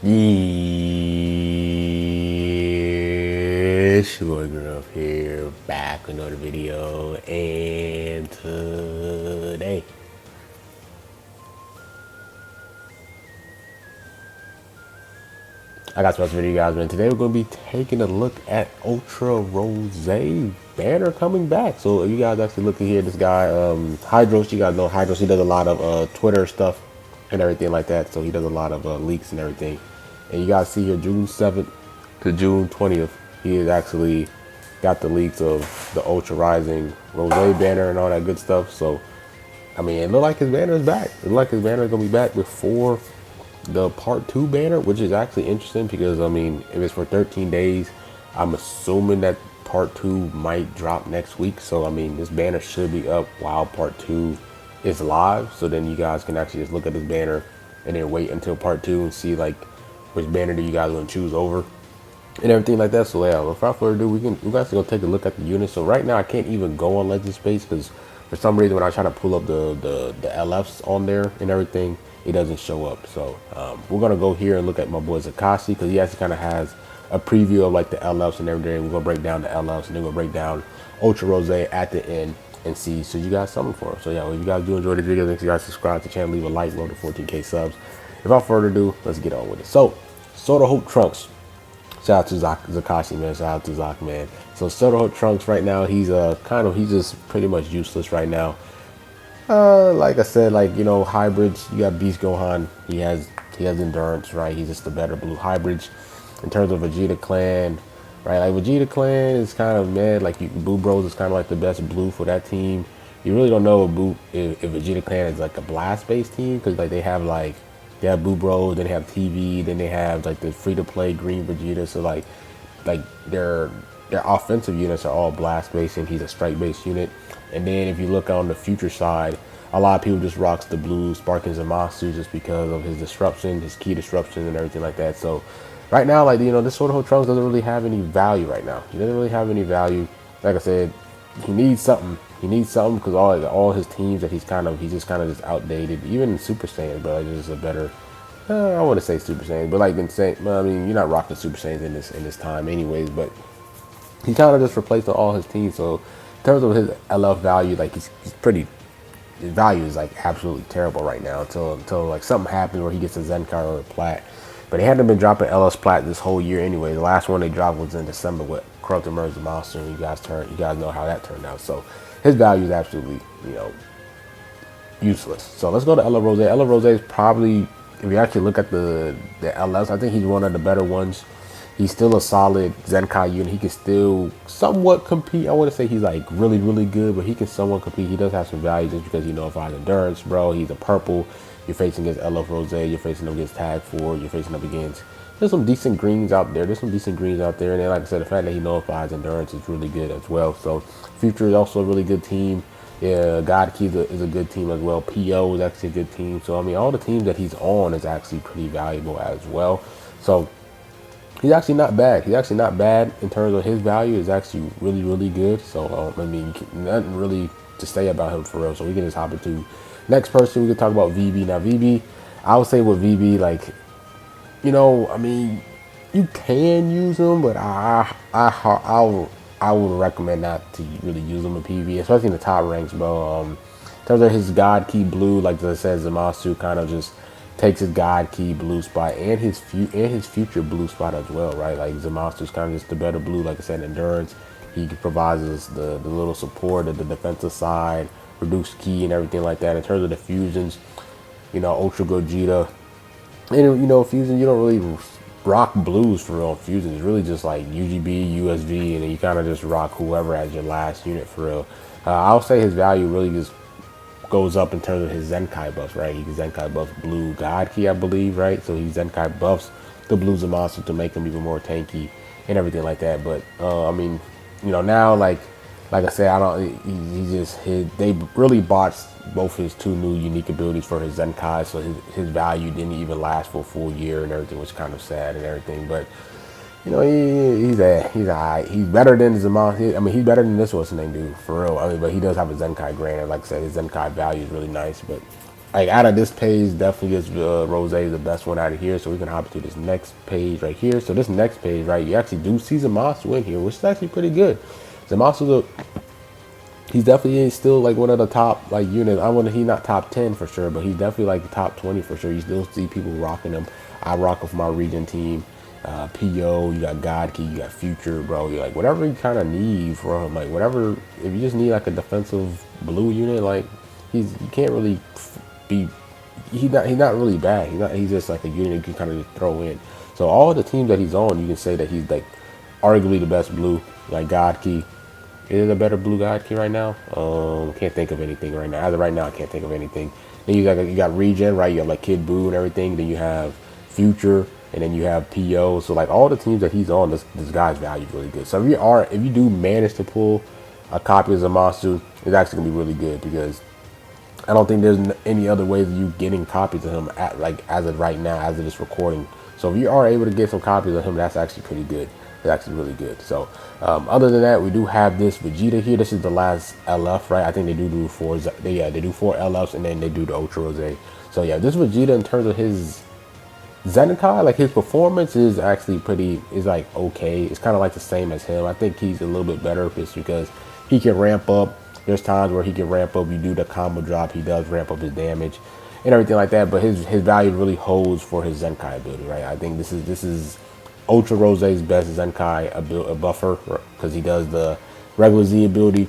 Yes, your boy Girl here, back with another video, and today I got some special video, guys, man. Today we're going to be taking a look at Ultra Rose banner coming back. So if you guys actually look at here, this guy, Hydros, you guys know Hydros, he does a lot of Twitter stuff and everything like that. So he does a lot of leaks and everything. And you guys see here, June 7th to June 20th, he has actually got the leaks of the Ultra Rising Rose banner and all that good stuff. So, I mean, it looked like his banner is back. It looked like his banner is going to be back before the part 2 banner, which is actually interesting because, I mean, if it's for 13 days, I'm assuming that part 2 might drop next week. So, I mean, this banner should be up while part 2 is live. So then you guys can actually just look at this banner and then wait until part 2 and see, like, which banner do you guys want to choose over and everything like that. So yeah, without further ado, we guys go take a look at the unit. So right now I can't even go on Legend Space because for some reason when I try to pull up the LFs on there and everything, it doesn't show up. So we're gonna go here and look at my boy Zakashi because he actually kind of has a preview of like the LFs and everything. We're gonna break down the LFs and then we'll break down Ultra Rose at the end and see so you guys something for us. So yeah, well, if you guys do enjoy the video, make sure you guys subscribe to the channel, leave a like, roll to 14K subs. Without further ado, let's get on with it. So Soda Hope Trunks. Shout out to Zakashi, man. Shout out to Zak, man. So Soda Hope Trunks right now, he's he's just pretty much useless right now. Like I said, like, you know, hybrids, you got Beast Gohan, he has endurance, right? He's just the better blue hybrids. In terms of Vegeta Clan, right? Like Vegeta Clan is kind of mad, like Boo Bros is kind of like the best blue for that team. You really don't know if Vegeta Clan is like a blast based team because like they have Boo Bros, then they have TV, then they have like the free to play Green Vegeta. So like their offensive units are all blast based and he's a strike based unit. And then if you look on the future side, a lot of people just rocks the blue Sparking Zamasu just because of his disruption, his key disruption and everything like that. So right now, like, you know, this Soda Hope Trunks doesn't really have any value right now. He doesn't really have any value. Like I said, he needs something. He needs something because all his teams that he's just kind of just outdated. Even Super Saiyan, but like, just a better. I want to say Super Saiyan, but like insane. I mean, you're not rocking Super Saiyans in this time, anyways. But he kind of just replaced all his teams. So in terms of his LF value, like he's pretty. His value is like absolutely terrible right now until like something happens where he gets a Zenkai or a Plat. But they hadn't been dropping LS Plat this whole year anyway. The last one they dropped was in December with Corrupted Merge the Monster, and you guys know how that turned out. So his value is absolutely, you know, useless. So let's go to Ella Rose. Ella Rose is probably, if you actually look at the LS, I think he's one of the better ones. He's still a solid Zenkai unit. He can still somewhat compete. I wouldn't say he's like really, really good, but he can somewhat compete. He does have some value just because, you know, if I had endurance, bro, he's a purple. You're facing against LF Rose. You're facing him against Tag 4. You're facing up against. There's some decent greens out there. And then, like I said, the fact that he nullifies endurance is really good as well. So Future is also a really good team. Yeah, God Key is a good team as well. PO is actually a good team. So I mean, all the teams that he's on is actually pretty valuable as well. So he's actually not bad. He's actually not bad in terms of his value. Is actually really, really good. So I mean, nothing really to say about him for real. So we can just hop into next person. We can talk about VB. Now VB, I would say with VB, like, you know, I mean, you can use him, but I would recommend not to really use him in PvP, especially in the top ranks, bro. In terms of his God Key blue, like I said, Zamasu kind of just takes his God Key blue spot and his future blue spot as well, right? Like Zamasu's kind of just the better blue, like I said, endurance. He provides us the little support at the defensive side, reduced key and everything like that. In terms of the fusions, you know, Ultra Gogeta, and you know, fusion, you don't really rock blues for real. Fusion is really just like UGB, USV, and then you kind of just rock whoever as your last unit for real. I'll say his value really just goes up in terms of his Zenkai buffs, right? He can Zenkai buff blue God Key, I believe, right? So he Zenkai buffs the blue Zamasu to make him even more tanky and everything like that. But I mean, you know, now like I said, I don't. They really botched both his two new unique abilities for his Zenkai, so his value didn't even last for a full year and everything, was kind of sad and everything. But you know, he's alright. He's better than Zamasu. I mean, he's better than this what's his name dude for real. I mean, but he does have a Zenkai granted. Like I said, his Zenkai value is really nice. But like out of this page, definitely this Rose is the best one out of here. So we can hop to this next page right here. So this next page, right, you actually do see Zamasu in here, which is actually pretty good. Zamasu's he's definitely still like one of the top like units. I wonder he's not top 10 for sure, but he's definitely like the top 20 for sure. You still see people rocking him. I rock him for my region team. PO, you got Godkey, you got Future, bro. You're like whatever you kind of need for him, like whatever. If you just need like a defensive blue unit, like you can't really be. He's not really bad. He's just like a unit you can kind of just throw in. So all the teams that he's on, you can say that he's like arguably the best blue. Like Godkey, is it a better blue Godkey right now? Can't think of anything right now. As of right now, I can't think of anything. Then you got Regen, right? You have like Kid Buu and everything. Then you have Future, and then you have PO. So like all the teams that he's on, this guy's value is really good. So if you do manage to pull a copy of Zamasu, it's actually gonna be really good because I don't think there's any other ways of you getting copies of him as of right now, as of this recording. So if you are able to get some copies of him, that's actually pretty good. It's actually really good. So other than that, we do have this Vegeta here. This is the last LF, right? I think they do four. They do 4 LFs and then they do the Ultra Rose. So yeah, this Vegeta in terms of his Zenkai, like his performance is actually is like okay. It's kind of like the same as him. I think he's a little bit better just because he can ramp up. There's times where he can ramp up. You do the combo drop, he does ramp up his damage and everything like that. But his value really holds for his Zenkai ability, right? I think this is Ultra Rose's best Zenkai a buffer because he does the regular Z ability,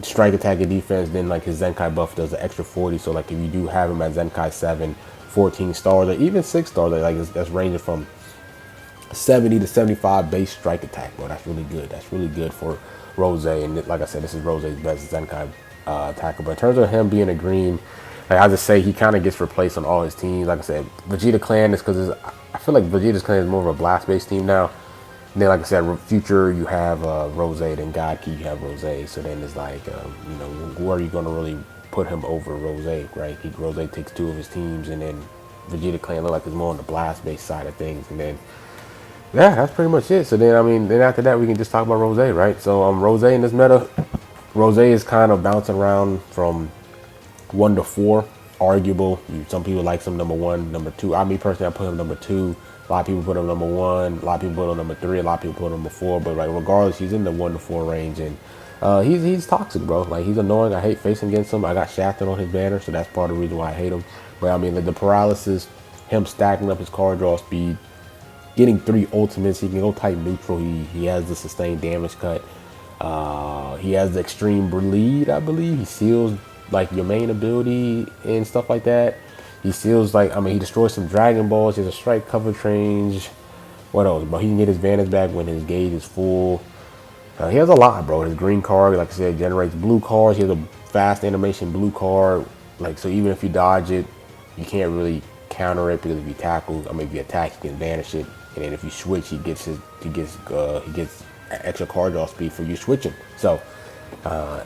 strike, attack, and defense. Then like his Zenkai buff does the extra 40. So like if you do have him at Zenkai 7, 14 stars, or even 6 stars, like that's ranging from 70 to 75 base strike attack, bro. That's really good. That's really good for Rose. And like I said, this is Rose's best Zenkai attacker. But in terms of him being a green, like I just say he kind of gets replaced on all his teams. Like I said, Vegeta Clan is because I feel like Vegeta's Clan is more of a blast based team now. And then like I said, Future you have Rose, then Godkey you have Rose. So then it's like you know, where are you going to really put him over Rose, right? Rose takes 2 of his teams, and then Vegeta Clan look like it's more on the blast based side of things, and then yeah, that's pretty much it. So then, I mean, then after that, we can just talk about Rose, right? So Rose in this meta, Rose is kind of bouncing around from 1 to 4, arguable. Some people like some number 1, number 2. Me personally, I put him number 2. A lot of people put him number 1. A lot of people put him number 3. A lot of people put him number 4. But like regardless, he's in the 1 to 4 range, and he's toxic, bro. Like he's annoying. I hate facing against him. I got shafted on his banner, so that's part of the reason why I hate him. But I mean, like, the paralysis, him stacking up his card draw speed, getting 3 ultimates. He can go type neutral. He has the sustained damage cut. He has the extreme bleed, I believe. He seals like your main ability and stuff like that. He seals like, I mean, he destroys some Dragon Balls. He has a strike coverage range. What else? But he can get his Vantage back when his gauge is full. He has a lot, bro. His green card, like I said, generates blue cards. He has a fast animation blue card. Like, so even if you dodge it, you can't really counter it because if you tackle, I mean, if you attack, you can vanish it. And then if you switch, he gets extra card draw speed for you switching. So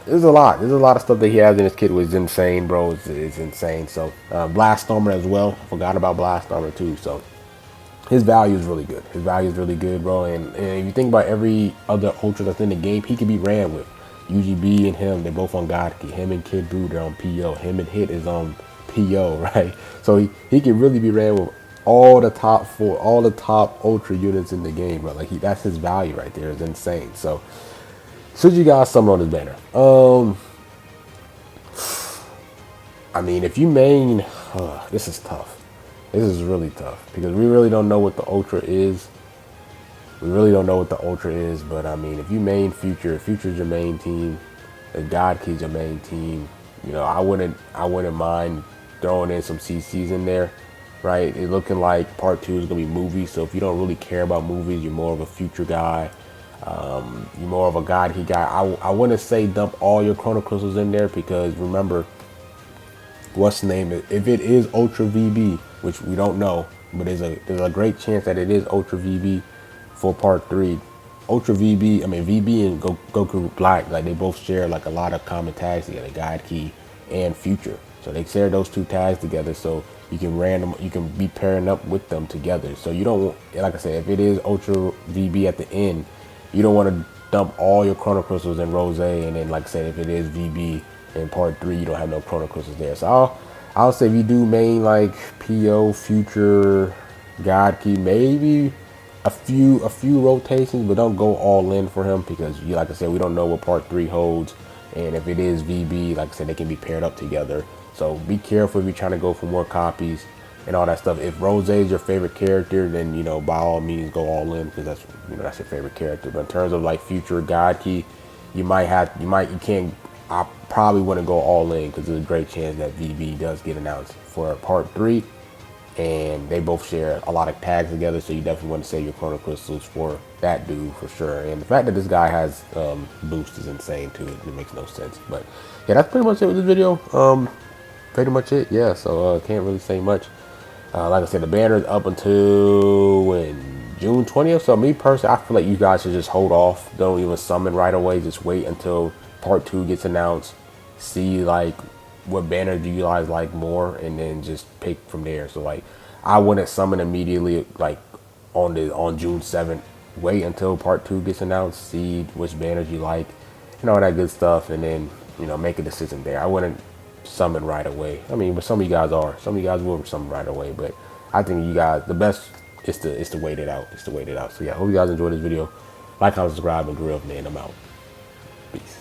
there's a lot of stuff that he has in his kit, which is insane, bro. It's insane. So Blast Stormer as well. Forgot about Blast Stormer too. So his value is really good. His value is really good, bro. And if you think about every other Ultra that's in the game, he can be ran with. UGB and him, they're both on Godkey. Him and Kid Buu, they're on PO. Him and Hit is on PO, right? So he can really be ran with all the top 4, all the top Ultra units in the game, bro. Like that's his value right there. It's insane. So you guys something on his banner. I mean, if you main, this is tough. This is really tough because we really don't know what the Ultra is. We really don't know what the Ultra is, but I mean, if you main Future's your main team, the Godkey's your main team. You know, I wouldn't mind throwing in some CCs in there, right? It's looking like part 2 is gonna be movies. So if you don't really care about movies, you're more of a Future guy. You're more of a Godkey guy. I wouldn't say dump all your Chrono Crystals in there because remember, what's the name? If it is Ultra VB, which we don't know, but there's a great chance that it is Ultra VB for part 3. Ultra VB, I mean VB and Goku Black, like they both share like a lot of common tags together, Godkey and Future. So they share those 2 tags together, so you can be pairing up with them together. So you don't, like I said, if it is Ultra VB at the end, you don't want to dump all your Chrono Crystals in Rose, and then like I said, if it is VB in part 3, you don't have no Chrono Crystals there. So I'll say if you do main like PO, Future, God Key, maybe a few rotations, but don't go all in for him because you, like I said, we don't know what part 3 holds, and if it is VB, like I said, they can be paired up together. So be careful if you're trying to go for more copies and all that stuff. If Rose is your favorite character, then you know by all means go all in because that's, you know, that's your favorite character. But in terms of like Future, God Key, you can't. I probably wouldn't go all in because there's a great chance that VB does get announced for part 3, and they both share a lot of tags together, so you definitely want to save your Chrono Crystals for that dude for sure. And the fact that this guy has boost is insane too. It makes no sense. But yeah, that's pretty much it with this video. Pretty much it. Yeah, so can't really say much. Like I said, the banner is up until when, June 20th. So me personally, I feel like you guys should just hold off. Don't even summon right away. Just wait until part 2 gets announced. See like what banner do you guys like more, and then just pick from there. So like, I wouldn't summon immediately like on June 7th. Wait until part 2 gets announced. See which banners you like, and all that good stuff, and then, you know, make a decision there. I wouldn't summon right away. I mean, but some of you guys are. Some of you guys will summon right away, but I think you guys, the best is to wait it out. Is to wait it out. So yeah, I hope you guys enjoyed this video. Like, comment, subscribe, and grill, man. I'm out. Peace.